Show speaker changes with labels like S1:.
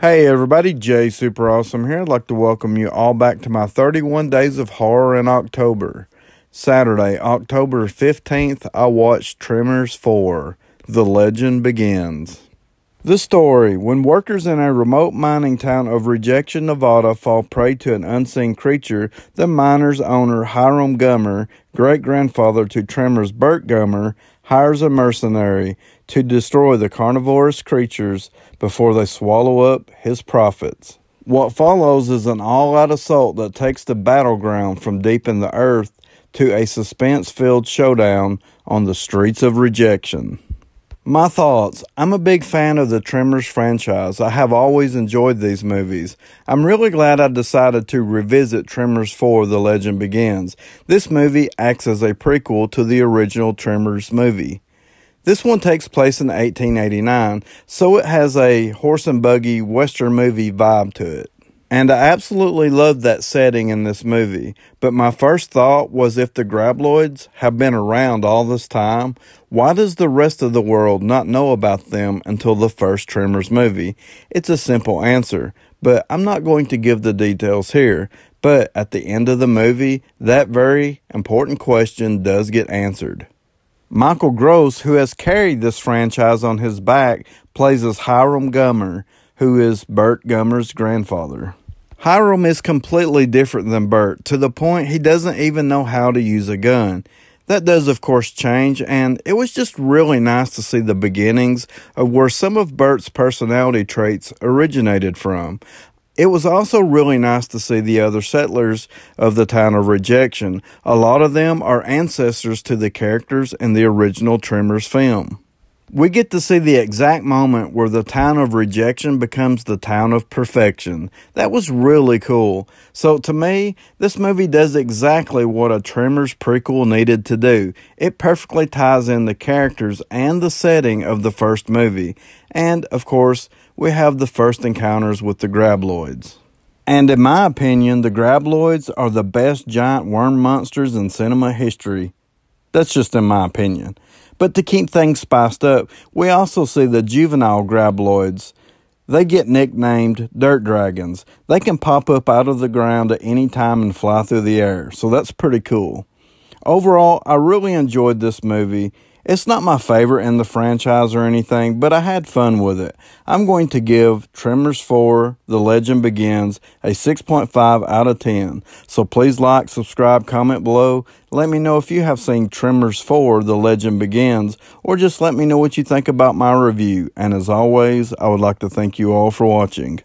S1: Hey everybody, Jay Superawesome here. I'd like to welcome you all back to my 31 Days of Horror in October. Saturday, October 15th, I watched Tremors 4, The Legend Begins. The story: when workers in a remote mining town of Rejection, Nevada fall prey to an unseen creature, the miner's owner, Hiram Gummer, great-grandfather to Tremors' Burt Gummer, hires a mercenary to destroy the carnivorous creatures before they swallow up his profits. What follows is an all-out assault that takes the battleground from deep in the earth to a suspense-filled showdown on the streets of Rejection. My thoughts: I'm a big fan of the Tremors franchise. I have always enjoyed these movies. I'm really glad I decided to revisit Tremors 4, The Legend Begins. This movie acts as a prequel to the original Tremors movie. This one takes place in 1889, so it has a horse and buggy western movie vibe to it. And I absolutely loved that setting in this movie, but my first thought was, if the Grabloids have been around all this time, why does the rest of the world not know about them until the first Tremors movie? It's a simple answer, but I'm not going to give the details here. But at the end of the movie, that very important question does get answered. Michael Gross, who has carried this franchise on his back, plays as Hiram Gummer, who is Burt Gummer's grandfather. Hiram is completely different than Burt, to the point he doesn't even know how to use a gun. That does, of course, change, and it was just really nice to see the beginnings of where some of Burt's personality traits originated from. It was also really nice to see the other settlers of the town of Rejection. A lot of them are ancestors to the characters in the original Tremors film. We get to see the exact moment where the town of Rejection becomes the town of perfection. That was really cool. So to me, this movie does exactly what a Tremors prequel needed to do. It perfectly ties in the characters and the setting of the first movie. And, of course, we have the first encounters with the Grabloids. And in my opinion, the Grabloids are the best giant worm monsters in cinema history. That's just in my opinion. But to keep things spiced up, we also see the juvenile Grabloids. They get nicknamed Dirt Dragons. They can pop up out of the ground at any time and fly through the air, so that's pretty cool. Overall, I really enjoyed this movie. It's not my favorite in the franchise or anything, but I had fun with it. I'm going to give Tremors 4, The Legend Begins, a 6.5 out of 10. So please like, subscribe, comment below. Let me know if you have seen Tremors 4, The Legend Begins, or just let me know what you think about my review. And as always, I would like to thank you all for watching.